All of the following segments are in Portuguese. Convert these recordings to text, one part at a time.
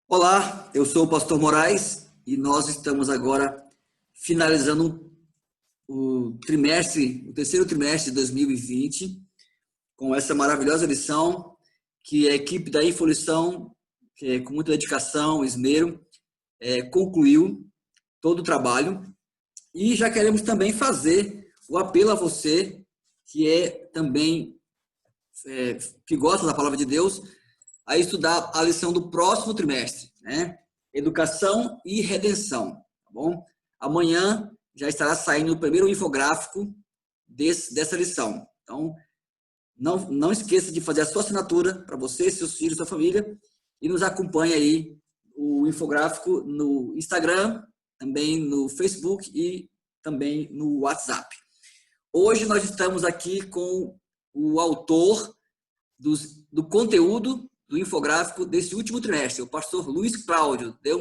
Olá, eu sou o Pastor Moraes e nós estamos agora finalizando o terceiro trimestre de 2020 com essa maravilhosa lição que a equipe da Infolição, com muita dedicação, esmero, concluiu todo o trabalho e já queremos também fazer o apelo a você que também que gosta da palavra de Deus a estudar a lição do próximo trimestre, né? Educação e redenção, tá bom? Amanhã já estará saindo o primeiro infográfico dessa lição. Então, não esqueça de fazer a sua assinatura para você, seus filhos, sua família, e nos acompanhe aí o infográfico no Instagram, também no Facebook e também no WhatsApp. Hoje nós estamos aqui com o autor do conteúdo do infográfico desse último trimestre, o pastor Luiz Cláudio. Dê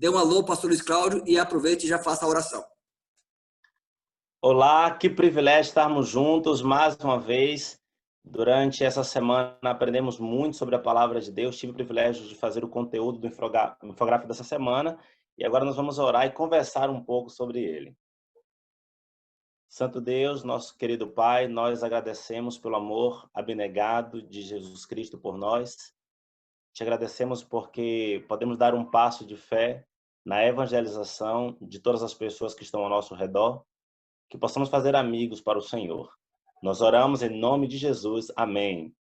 um alô, pastor Luiz Cláudio, e aproveite e já faça a oração. Olá, que privilégio estarmos juntos mais uma vez. Durante essa semana aprendemos muito sobre a palavra de Deus. Tive o privilégio de fazer o conteúdo do infográfico dessa semana e agora nós vamos orar e conversar um pouco sobre ele. Santo Deus, nosso querido Pai, nós agradecemos pelo amor abnegado de Jesus Cristo por nós. Te agradecemos porque podemos dar um passo de fé na evangelização de todas as pessoas que estão ao nosso redor, que possamos fazer amigos para o Senhor. Nós oramos em nome de Jesus. Amém.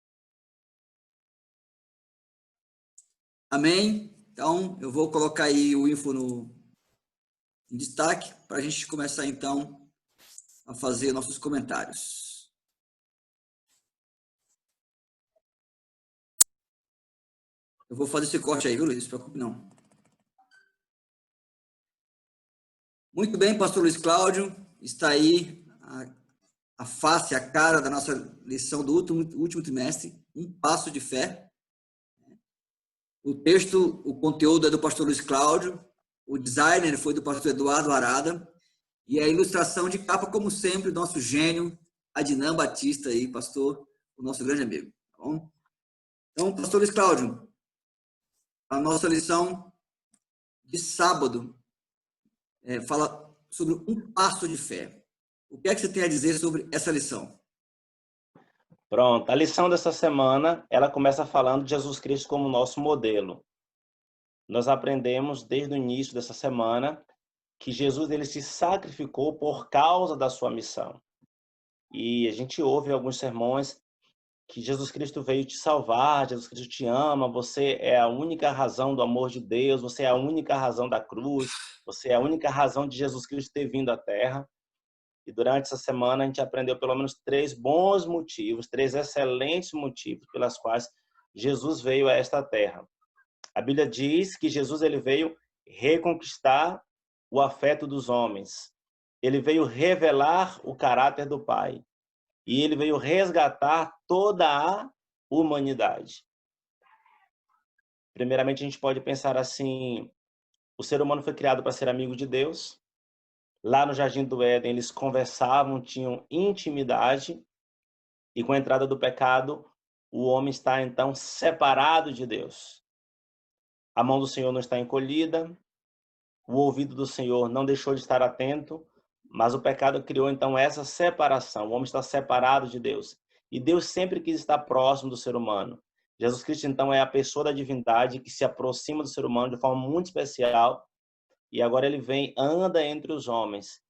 Amém? Então, eu vou colocar aí o info em destaque para a gente começar, então, a fazer nossos comentários. Eu vou fazer esse corte aí, viu, Luiz? Não se preocupe, não. Muito bem, pastor Luiz Cláudio. Está aí a face, a cara da nossa lição do último trimestre, um passo de fé. O texto, o conteúdo é do pastor Luiz Cláudio, o designer foi do pastor Eduardo Arada, e a ilustração de capa, como sempre, do nosso gênio, Adnan Batista, aí, pastor, o nosso grande amigo. Tá bom? Então, pastor Luiz Cláudio, a nossa lição de sábado fala sobre um passo de fé. O que é que você tem a dizer sobre essa lição? Pronto, a lição dessa semana, ela começa falando de Jesus Cristo como nosso modelo. Nós aprendemos desde o início dessa semana que Jesus ele se sacrificou por causa da sua missão. E a gente ouve em alguns sermões que Jesus Cristo veio te salvar, Jesus Cristo te ama, você é a única razão do amor de Deus, você é a única razão da cruz, você é a única razão de Jesus Cristo ter vindo à Terra. E durante essa semana a gente aprendeu pelo menos 3 bons motivos, 3 excelentes motivos pelas quais Jesus veio a esta terra. A Bíblia diz que Jesus ele veio reconquistar o afeto dos homens. Ele veio revelar o caráter do Pai. E ele veio resgatar toda a humanidade. Primeiramente, a gente pode pensar assim, o ser humano foi criado para ser amigo de Deus. Lá no Jardim do Éden, eles conversavam, tinham intimidade, e com a entrada do pecado, o homem está então separado de Deus. A mão do Senhor não está encolhida, o ouvido do Senhor não deixou de estar atento, mas o pecado criou então essa separação. O homem está separado de Deus. E Deus sempre quis estar próximo do ser humano. Jesus Cristo então é a pessoa da divindade que se aproxima do ser humano de forma muito especial. E agora ele vem, anda entre os homens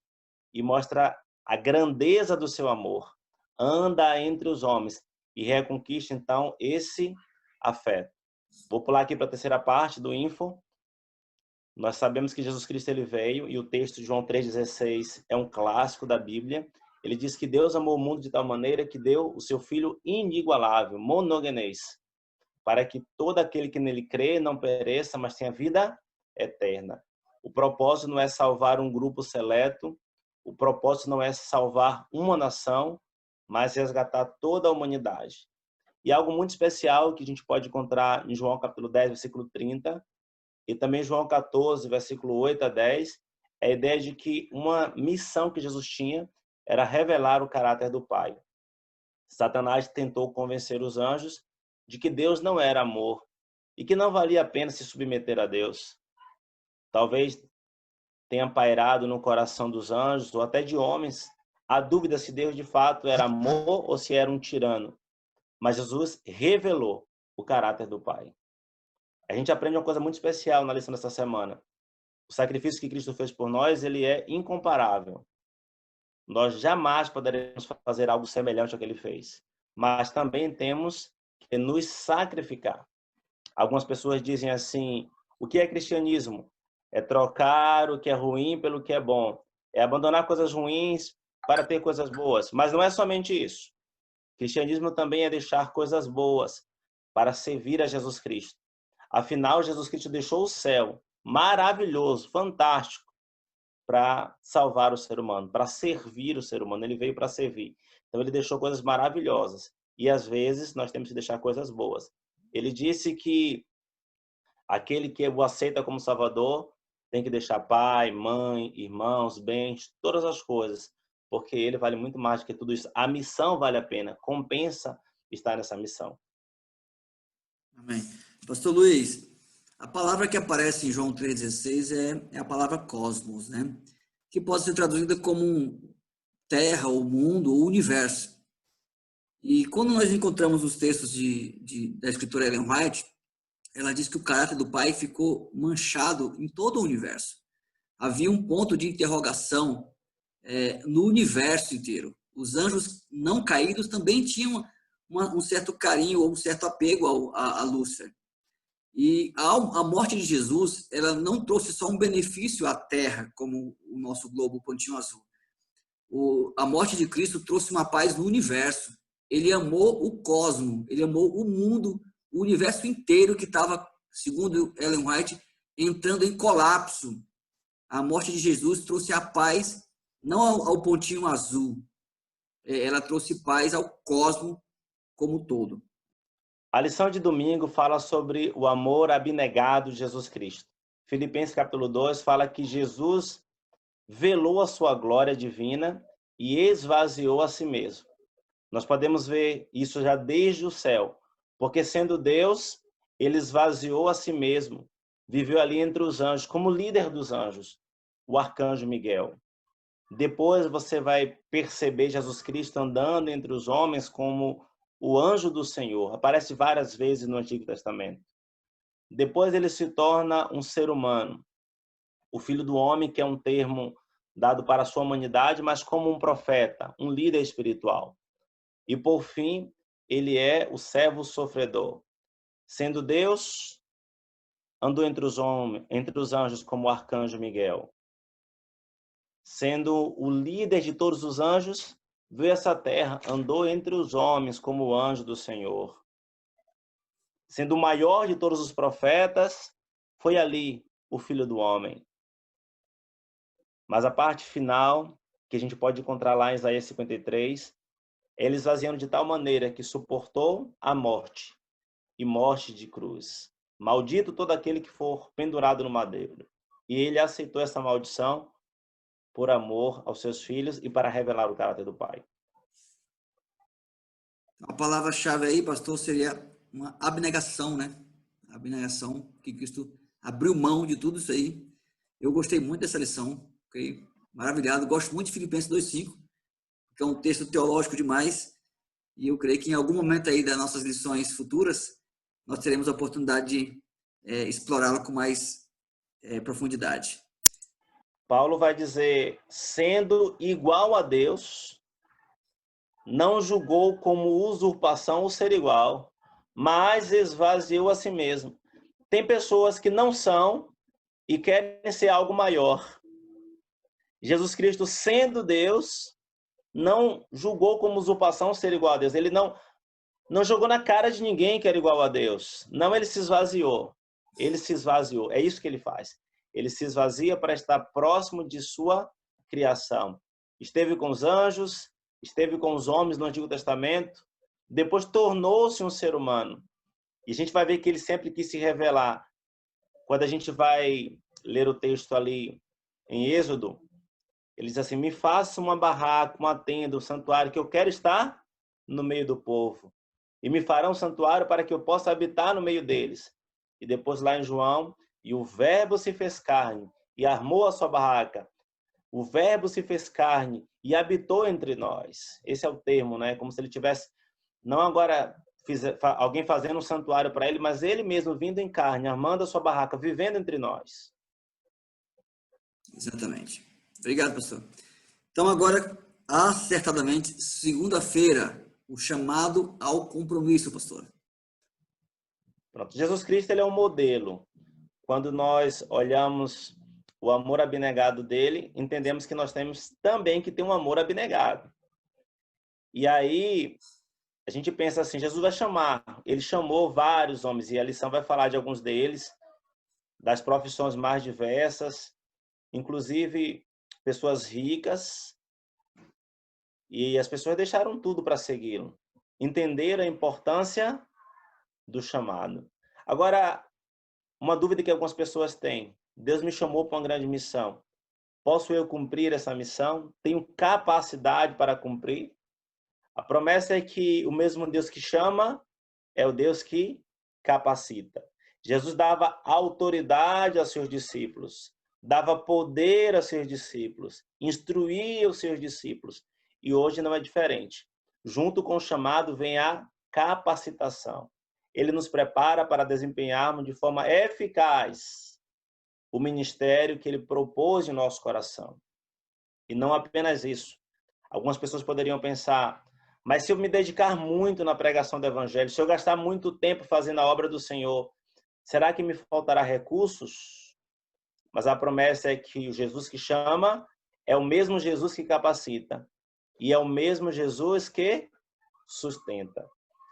e mostra a grandeza do seu amor. Anda entre os homens e reconquista então esse afeto. Vou pular aqui para a terceira parte do info. Nós sabemos que Jesus Cristo ele veio, e o texto de João 3,16 é um clássico da Bíblia. Ele diz que Deus amou o mundo de tal maneira que deu o seu Filho inigualável, monogenes, para que todo aquele que nele crê não pereça, mas tenha vida eterna. O propósito não é salvar um grupo seleto, o propósito não é salvar uma nação, mas resgatar toda a humanidade. E algo muito especial que a gente pode encontrar em João capítulo 10, versículo 30, e também João 14, versículo 8 a 10, é a ideia de que uma missão que Jesus tinha era revelar o caráter do Pai. Satanás tentou convencer os anjos de que Deus não era amor, e que não valia a pena se submeter a Deus. Talvez tenha pairado no coração dos anjos ou até de homens a dúvida se Deus de fato era amor ou se era um tirano. Mas Jesus revelou o caráter do Pai. A gente aprende uma coisa muito especial na lição dessa semana. O sacrifício que Cristo fez por nós, ele é incomparável. Nós jamais poderemos fazer algo semelhante ao que ele fez. Mas também temos que nos sacrificar. Algumas pessoas dizem assim, o que é cristianismo? É trocar o que é ruim pelo que é bom. É abandonar coisas ruins para ter coisas boas. Mas não é somente isso. Cristianismo também é deixar coisas boas para servir a Jesus Cristo. Afinal, Jesus Cristo deixou o céu maravilhoso, fantástico, para salvar o ser humano, para servir o ser humano. Ele veio para servir. Então, ele deixou coisas maravilhosas. E, às vezes, nós temos que deixar coisas boas. Ele disse que aquele que o aceita como Salvador tem que deixar pai, mãe, irmãos, bens, todas as coisas, porque ele vale muito mais do que tudo isso. A missão vale a pena, compensa estar nessa missão. Amém. Pastor Luiz, a palavra que aparece em João 3,16 é a palavra cosmos, né? Que pode ser traduzida como terra, ou mundo, ou universo. E quando nós encontramos os textos da escritora Ellen White, ela diz que o caráter do Pai ficou manchado em todo o universo. Havia um ponto de interrogação no universo inteiro. Os anjos não caídos também tinham um certo carinho ou um certo apego a Lúcifer. E a morte de Jesus, ela não trouxe só um benefício à Terra, como o nosso globo pontinho azul. A morte de Cristo trouxe uma paz no universo. Ele amou o cosmos, ele amou o mundo, o universo inteiro que estava, segundo Ellen White, entrando em colapso. A morte de Jesus trouxe a paz não ao pontinho azul, ela trouxe paz ao cosmos como um todo. A lição de domingo fala sobre o amor abnegado de Jesus Cristo. Filipenses capítulo 2 fala que Jesus velou a sua glória divina e esvaziou a si mesmo. Nós podemos ver isso já desde o céu, porque sendo Deus, ele esvaziou a si mesmo, viveu ali entre os anjos, como líder dos anjos, o arcanjo Miguel. Depois você vai perceber Jesus Cristo andando entre os homens como o anjo do Senhor. Aparece várias vezes no Antigo Testamento. Depois ele se torna um ser humano, o filho do homem, que é um termo dado para a sua humanidade, mas como um profeta, um líder espiritual. E por fim, ele é o servo sofredor. Sendo Deus, andou entre os homens, entre os anjos como o arcanjo Miguel. Sendo o líder de todos os anjos, veio essa terra, andou entre os homens como o anjo do Senhor. Sendo o maior de todos os profetas, foi ali o Filho do Homem. Mas a parte final, que a gente pode encontrar lá em Isaías 53, é ele esvaziando de tal maneira que suportou a morte, e morte de cruz. Maldito todo aquele que for pendurado no madeiro. E ele aceitou essa maldição por amor aos seus filhos e para revelar o caráter do Pai. A palavra-chave aí, pastor, seria uma abnegação, né? Abnegação, que Cristo abriu mão de tudo isso aí. Eu gostei muito dessa lição, fiquei maravilhado. Gosto muito de Filipenses 2,5, que é um texto teológico demais, e eu creio que em algum momento aí das nossas lições futuras, nós teremos a oportunidade de explorá-lo com mais profundidade. Paulo vai dizer, sendo igual a Deus, não julgou como usurpação o ser igual, mas esvaziou a si mesmo. Tem pessoas que não são e querem ser algo maior. Jesus Cristo, sendo Deus, não julgou como usurpação ser igual a Deus. Ele não jogou na cara de ninguém que era igual a Deus. Não, ele se esvaziou. Ele se esvaziou. É isso que ele faz. Ele se esvazia para estar próximo de sua criação. Esteve com os anjos, esteve com os homens no Antigo Testamento, depois tornou-se um ser humano. E a gente vai ver que ele sempre quis se revelar. Quando a gente vai ler o texto ali em Êxodo, ele diz assim, me faça uma barraca, uma tenda, um santuário, que eu quero estar no meio do povo. E me farão um santuário para que eu possa habitar no meio deles. E depois lá em João, e o verbo se fez carne e armou a sua barraca. O verbo se fez carne e habitou entre nós. Esse é o termo, né? Como se ele tivesse, não agora alguém fazendo um santuário para ele, mas ele mesmo vindo em carne, armando a sua barraca, vivendo entre nós. Exatamente. Obrigado, pastor. Então, agora, acertadamente, segunda-feira, o chamado ao compromisso, pastor. Pronto. Jesus Cristo, ele é um modelo. Quando nós olhamos o amor abnegado dele, entendemos que nós temos também que ter um amor abnegado. E aí, a gente pensa assim, Jesus vai chamar. Ele chamou vários homens, e a lição vai falar de alguns deles, das profissões mais diversas, inclusive pessoas ricas, e as pessoas deixaram tudo para segui-lo. Entenderam a importância do chamado. Agora, uma dúvida que algumas pessoas têm. Deus me chamou para uma grande missão. Posso eu cumprir essa missão? Tenho capacidade para cumprir? A promessa é que o mesmo Deus que chama é o Deus que capacita. Jesus dava autoridade aos seus discípulos, dava poder aos seus discípulos, instruía os seus discípulos. E hoje não é diferente. Junto com o chamado vem a capacitação. Ele nos prepara para desempenharmos de forma eficaz o ministério que ele propôs em nosso coração. E não apenas isso. Algumas pessoas poderiam pensar, mas se eu me dedicar muito na pregação do evangelho, se eu gastar muito tempo fazendo a obra do Senhor, será que me faltará recursos? Mas a promessa é que o Jesus que chama é o mesmo Jesus que capacita. E é o mesmo Jesus que sustenta.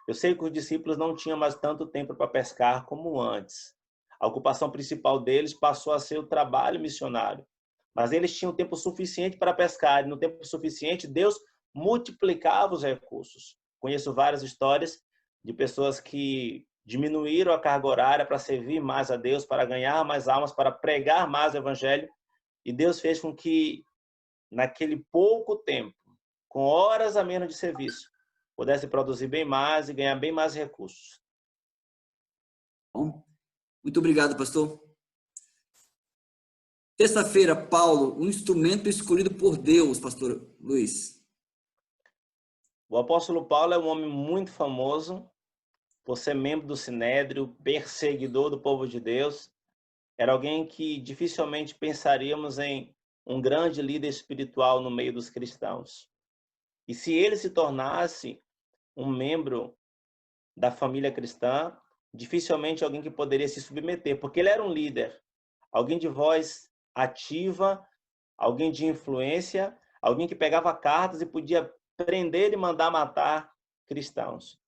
Eu sei que os discípulos não tinham mais tanto tempo para pescar como antes. A ocupação principal deles passou a ser o trabalho missionário. Mas eles tinham tempo suficiente para pescar. E no tempo suficiente, Deus multiplicava os recursos. Conheço várias histórias de pessoas que diminuíram a carga horária para servir mais a Deus, para ganhar mais almas, para pregar mais o evangelho. E Deus fez com que, naquele pouco tempo, com horas a menos de serviço, pudesse produzir bem mais e ganhar bem mais recursos. Bom, muito obrigado, pastor. Terça-feira, Paulo, um instrumento escolhido por Deus, pastor Luiz. O apóstolo Paulo é um homem muito famoso por ser membro do Sinédrio, perseguidor do povo de Deus. Era alguém que dificilmente pensaríamos em um grande líder espiritual no meio dos cristãos. E se ele se tornasse um membro da família cristã, dificilmente alguém que poderia se submeter, porque ele era um líder, alguém de voz ativa, alguém de influência, alguém que pegava cartas e podia prender e mandar matar cristãos.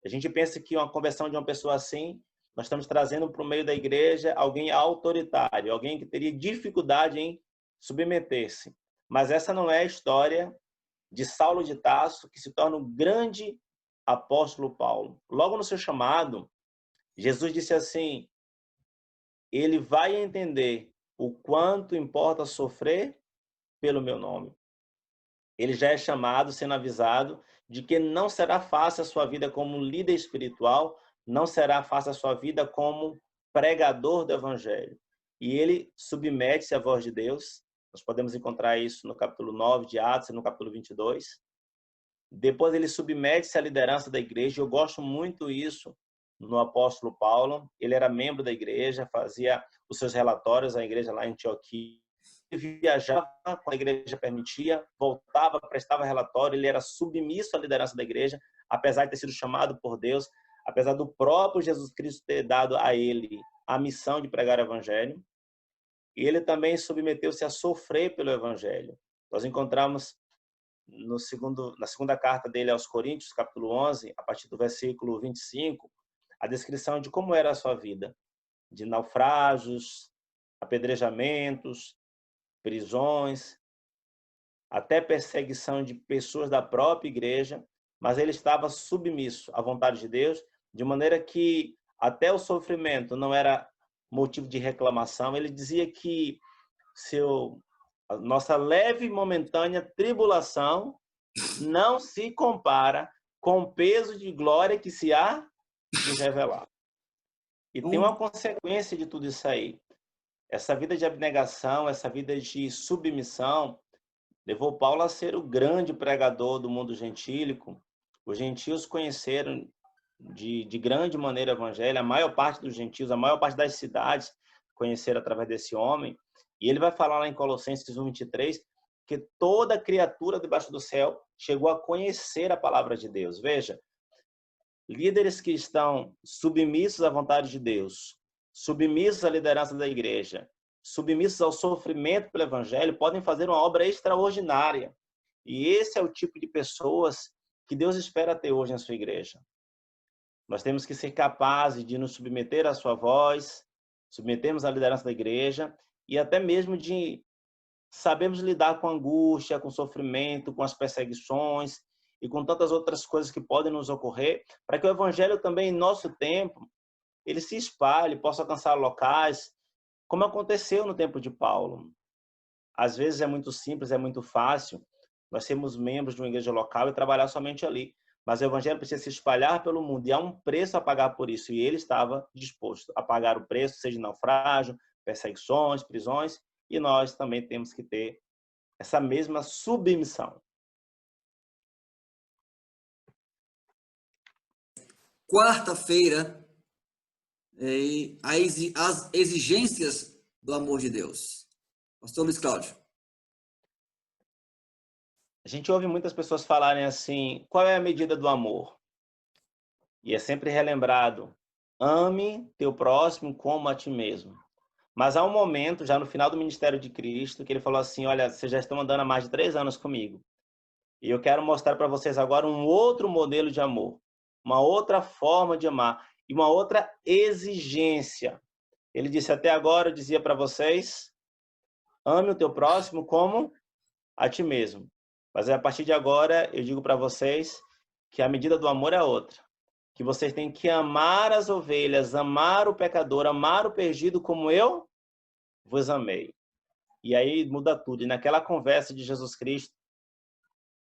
A gente pensa que uma conversão de uma pessoa assim, nós estamos trazendo para o meio da igreja alguém autoritário, alguém que teria dificuldade em submeter-se. Mas essa não é a história de Saulo de Tarso, que se torna o grande apóstolo Paulo. Logo no seu chamado, Jesus disse assim, ele vai entender o quanto importa sofrer pelo meu nome. Ele já é chamado, sendo avisado, de que não será fácil a sua vida como líder espiritual, não será fácil a sua vida como pregador do evangelho. E ele submete-se à voz de Deus. Nós podemos encontrar isso no capítulo 9 de Atos e no capítulo 22. Depois ele submete-se à liderança da igreja. Eu gosto muito isso no apóstolo Paulo. Ele era membro da igreja, fazia os seus relatórios à igreja lá em Antioquia. Ele viajava quando a igreja permitia, voltava, prestava relatório. Ele era submisso à liderança da igreja, apesar de ter sido chamado por Deus, apesar do próprio Jesus Cristo ter dado a ele a missão de pregar o evangelho. E ele também submeteu-se a sofrer pelo evangelho. Nós encontramos na segunda carta dele aos Coríntios, capítulo 11, a partir do versículo 25, a descrição de como era a sua vida, de naufrágios, apedrejamentos, prisões, até perseguição de pessoas da própria igreja, mas ele estava submisso à vontade de Deus, de maneira que até o sofrimento não era motivo de reclamação. Ele dizia que a nossa leve e momentânea tribulação não se compara com o peso de glória que se há de revelar. E tem uma consequência de tudo isso aí. Essa vida de abnegação, essa vida de submissão, levou Paulo a ser o grande pregador do mundo gentílico. Os gentios conheceram de grande maneira o evangelho, a maior parte dos gentios, a maior parte das cidades conheceram através desse homem. E ele vai falar lá em Colossenses 1:23 que toda criatura debaixo do céu chegou a conhecer a palavra de Deus. Veja, líderes que estão submissos à vontade de Deus, submissos à liderança da igreja, submissos ao sofrimento pelo evangelho, podem fazer uma obra extraordinária. E esse é o tipo de pessoas que Deus espera ter hoje na sua igreja. Nós temos que ser capazes de nos submeter à sua voz, submetermos à liderança da igreja e até mesmo de sabermos lidar com a angústia, com o sofrimento, com as perseguições e com tantas outras coisas que podem nos ocorrer, para que o evangelho também, em nosso tempo, ele se espalhe, possa alcançar locais, como aconteceu no tempo de Paulo. Às vezes é muito simples, é muito fácil nós sermos membros de uma igreja local e trabalhar somente ali. Mas o evangelho precisa se espalhar pelo mundo e há um preço a pagar por isso. E ele estava disposto a pagar o preço, seja de naufrágio, perseguições, prisões, e nós também temos que ter essa mesma submissão. Quarta-feira, as exigências do amor de Deus. Pastor Luiz Cláudio. A gente ouve muitas pessoas falarem assim, qual é a medida do amor? E é sempre relembrado, ame teu próximo como a ti mesmo. Mas há um momento, já no final do ministério de Cristo, que ele falou assim, olha, vocês já estão andando há mais de 3 anos comigo. E eu quero mostrar para vocês agora um outro modelo de amor, uma outra forma de amar e uma outra exigência. Ele disse, até agora eu dizia para vocês, ame o teu próximo como a ti mesmo. Mas a partir de agora eu digo para vocês que a medida do amor é outra. Que vocês têm que amar as ovelhas, amar o pecador, amar o perdido como eu vos amei. E aí muda tudo. E naquela conversa de Jesus Cristo,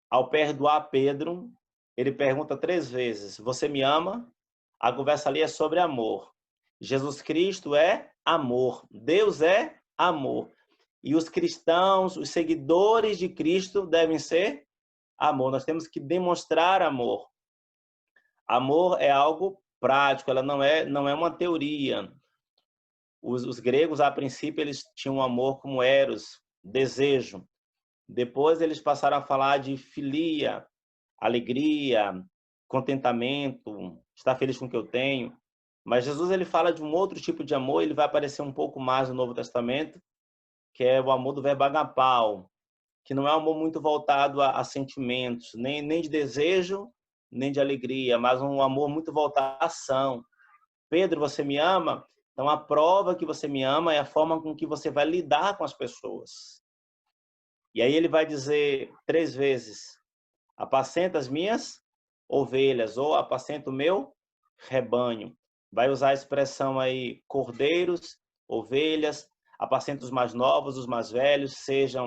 ao perdoar Pedro, ele pergunta 3 vezes, você me ama? A conversa ali é sobre amor. Jesus Cristo é amor. Deus é amor. E os cristãos, os seguidores de Cristo devem ser amor. Nós temos que demonstrar amor. Amor é algo prático, ela não é uma teoria. Os gregos, a princípio, eles tinham amor como eros, desejo. Depois eles passaram a falar de filia, alegria, contentamento, estar feliz com o que eu tenho. Mas Jesus ele fala de um outro tipo de amor, ele vai aparecer um pouco mais no Novo Testamento, que é o amor do verbo agapao, que não é um amor muito voltado a sentimentos, nem de desejo, nem de alegria, mas um amor muito voltado à ação. Pedro, você me ama? Então, a prova que você me ama é a forma com que você vai lidar com as pessoas. E aí ele vai dizer 3 vezes, apacenta as minhas ovelhas, ou apacenta o meu rebanho. Vai usar a expressão aí, cordeiros, ovelhas, apacenta os mais novos, os mais velhos, seja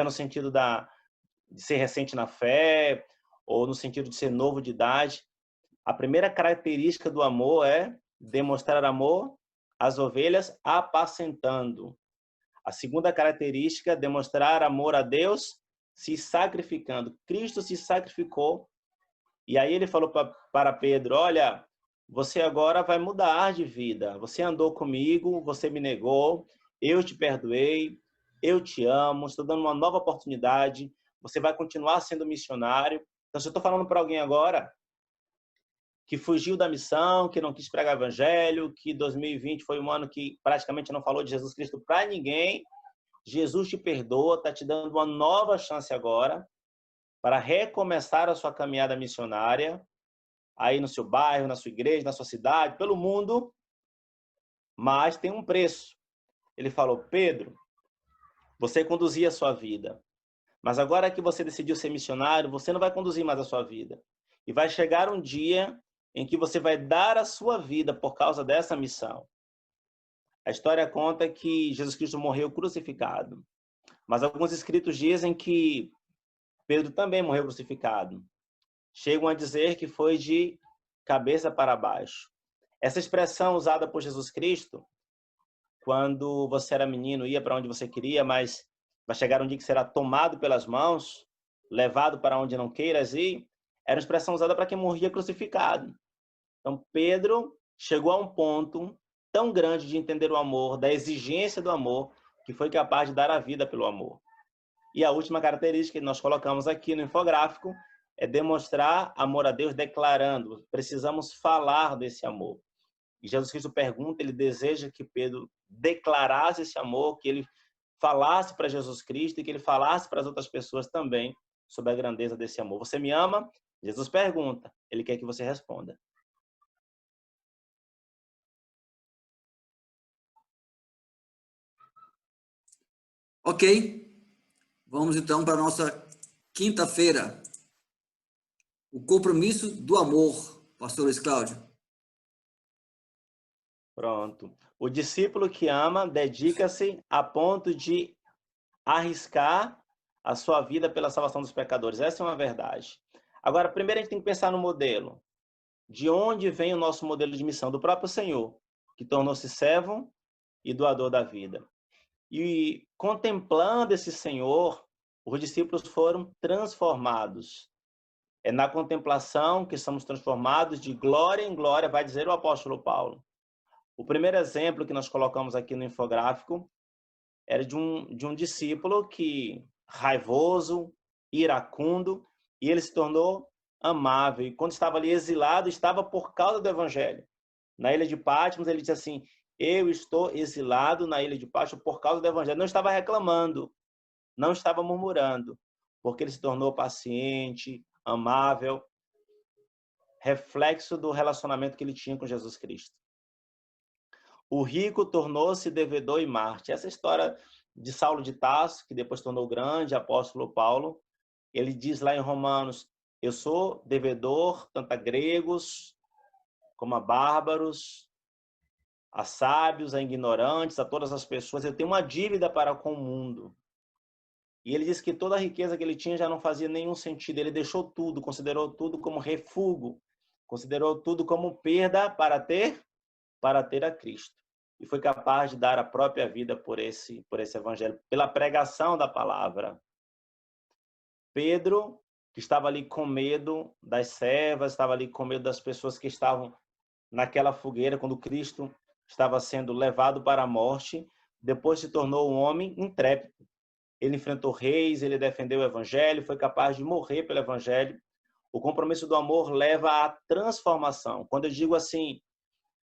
no sentido de ser recente na fé, ou no sentido de ser novo de idade. A primeira característica do amor é demonstrar amor às ovelhas apacentando. A segunda característica é demonstrar amor a Deus se sacrificando. Cristo se sacrificou. E aí ele falou para Pedro, olha, você agora vai mudar de vida. Você andou comigo, você me negou, eu te perdoei, eu te amo, estou dando uma nova oportunidade, você vai continuar sendo missionário. Então, se eu estou falando para alguém agora que fugiu da missão, que não quis pregar o evangelho, que 2020 foi um ano que praticamente não falou de Jesus Cristo para ninguém, Jesus te perdoa, está te dando uma nova chance agora para recomeçar a sua caminhada missionária, aí no seu bairro, na sua igreja, na sua cidade, pelo mundo, mas tem um preço. Ele falou, Pedro, você conduzia a sua vida, mas agora que você decidiu ser missionário, você não vai conduzir mais a sua vida. E vai chegar um dia em que você vai dar a sua vida por causa dessa missão. A história conta que Jesus Cristo morreu crucificado, mas alguns escritos dizem que Pedro também morreu crucificado. Chegam a dizer que foi de cabeça para baixo. Essa expressão usada por Jesus Cristo, quando você era menino, ia para onde você queria, mas vai chegar um dia que será tomado pelas mãos, levado para onde não queiras ir, era uma expressão usada para quem morria crucificado. Então, Pedro chegou a um ponto tão grande de entender o amor, da exigência do amor, que foi capaz de dar a vida pelo amor. E a última característica que nós colocamos aqui no infográfico é demonstrar amor a Deus declarando. Precisamos falar desse amor. E Jesus Cristo pergunta, ele deseja que Pedro declarasse esse amor, que ele falasse para Jesus Cristo e que ele falasse para as outras pessoas também sobre a grandeza desse amor. Você me ama? Jesus pergunta, ele quer que você responda. Ok, vamos então para a nossa quinta-feira. O compromisso do amor, pastor Luiz Cláudio. Pronto. O discípulo que ama dedica-se a ponto de arriscar a sua vida pela salvação dos pecadores. Essa é uma verdade. Agora, primeiro a gente tem que pensar no modelo. De onde vem o nosso modelo de missão? Do próprio Senhor, que tornou-se servo e doador da vida. E contemplando esse Senhor, os discípulos foram transformados. É na contemplação que somos transformados de glória em glória, vai dizer o apóstolo Paulo. O primeiro exemplo que nós colocamos aqui no infográfico era de um discípulo que, raivoso, iracundo, e ele se tornou amável. E quando estava ali exilado, estava por causa do evangelho. Na ilha de Patmos, ele disse assim, eu estou exilado na ilha de Patmos por causa do evangelho. Não estava reclamando, não estava murmurando, porque ele se tornou paciente, amável, reflexo do relacionamento que ele tinha com Jesus Cristo. O rico tornou-se devedor e Marte. Essa história de Saulo de Tarso, que depois tornou grande apóstolo Paulo, ele diz lá em Romanos, eu sou devedor tanto a gregos como a bárbaros, a sábios, a ignorantes, a todas as pessoas. Eu tenho uma dívida para com o mundo. E ele diz que toda a riqueza que ele tinha já não fazia nenhum sentido. Ele deixou tudo, considerou tudo como refúgio, considerou tudo como perda para ter a Cristo. E foi capaz de dar a própria vida por esse evangelho, pela pregação da palavra. Pedro, que estava ali com medo das servas, estava ali com medo das pessoas que estavam naquela fogueira, quando Cristo estava sendo levado para a morte, depois se tornou um homem intrépido. Ele enfrentou reis, ele defendeu o evangelho, foi capaz de morrer pelo evangelho. O compromisso do amor leva à transformação. Quando eu digo assim,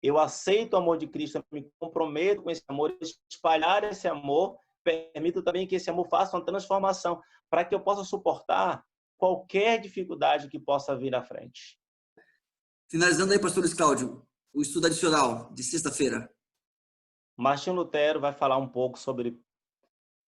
eu aceito o amor de Cristo, eu me comprometo com esse amor, espalhar esse amor, permito também que esse amor faça uma transformação, para que eu possa suportar qualquer dificuldade que possa vir à frente. Finalizando aí, pastor Luiz Cláudio, o estudo adicional de sexta-feira. Martinho Lutero vai falar um pouco sobre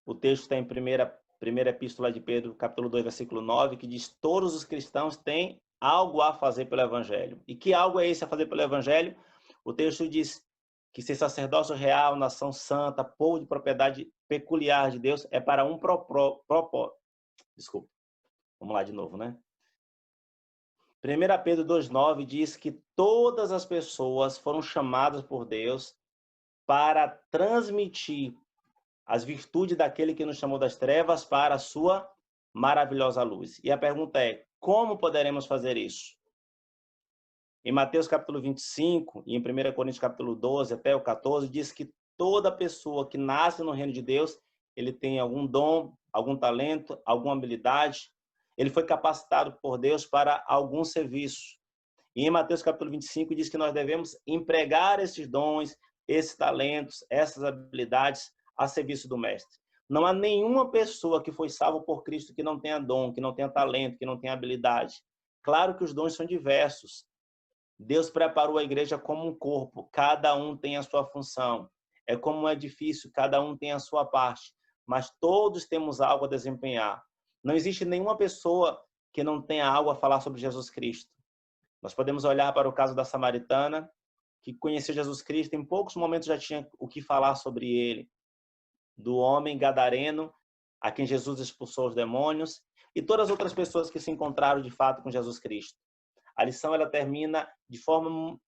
o texto que está em primeira epístola de Pedro, capítulo 2, versículo 9, que diz, todos os cristãos têm algo a fazer pelo evangelho. E que algo é esse a fazer pelo evangelho? O texto diz que ser sacerdócio real, nação santa, povo de propriedade peculiar de Deus, é para um propósito. Desculpa, vamos lá de novo, né? 1 Pedro 2,9 diz que todas as pessoas foram chamadas por Deus para transmitir as virtudes daquele que nos chamou das trevas para a sua maravilhosa luz. E a pergunta é, como poderemos fazer isso? Em Mateus capítulo 25 e em 1 Coríntios capítulo 12 até o 14, diz que toda pessoa que nasce no reino de Deus, ele tem algum dom, algum talento, alguma habilidade, ele foi capacitado por Deus para algum serviço. E em Mateus capítulo 25 diz que nós devemos empregar esses dons, esses talentos, essas habilidades a serviço do Mestre. Não há nenhuma pessoa que foi salva por Cristo que não tenha dom, que não tenha talento, que não tenha habilidade. Claro que os dons são diversos. Deus preparou a igreja como um corpo, cada um tem a sua função. É como um edifício, cada um tem a sua parte, mas todos temos algo a desempenhar. Não existe nenhuma pessoa que não tenha algo a falar sobre Jesus Cristo. Nós podemos olhar para o caso da samaritana, que conheceu Jesus Cristo, em poucos momentos já tinha o que falar sobre ele. Do homem gadareno, a quem Jesus expulsou os demônios, e todas as outras pessoas que se encontraram de fato com Jesus Cristo. A lição ela termina de forma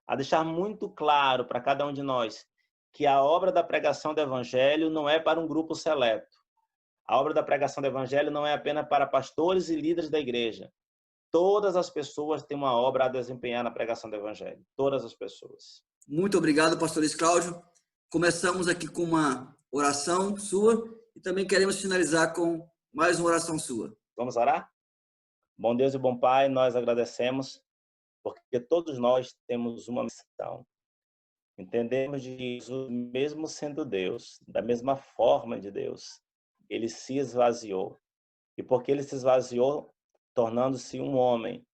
a deixar muito claro para cada um de nós que a obra da pregação do evangelho não é para um grupo seleto. A obra da pregação do evangelho não é apenas para pastores e líderes da igreja. Todas as pessoas têm uma obra a desempenhar na pregação do evangelho. Todas as pessoas. Muito obrigado, pastor Luiz Cláudio. Começamos aqui com uma oração sua e também queremos finalizar com mais uma oração sua. Vamos orar? Bom Deus e bom Pai, nós agradecemos porque todos nós temos uma missão. Entendemos de Jesus, mesmo sendo Deus, da mesma forma de Deus, ele se esvaziou. E porque ele se esvaziou, tornando-se um homem,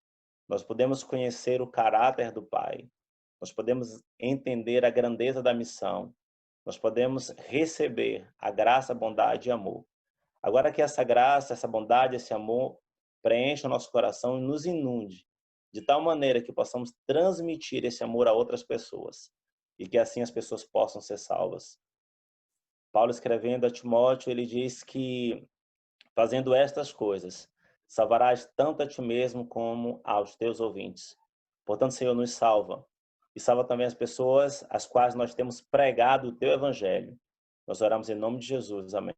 nós podemos conhecer o caráter do Pai. Nós podemos entender a grandeza da missão. Nós podemos receber a graça, bondade e amor. Agora que essa graça, essa bondade, esse amor preencha o nosso coração e nos inunde, de tal maneira que possamos transmitir esse amor a outras pessoas e que assim as pessoas possam ser salvas. Paulo, escrevendo a Timóteo, ele diz que fazendo estas coisas, salvarás tanto a ti mesmo como aos teus ouvintes. Portanto, Senhor, nos salva. E salva também as pessoas às quais nós temos pregado o teu evangelho. Nós oramos em nome de Jesus. Amém.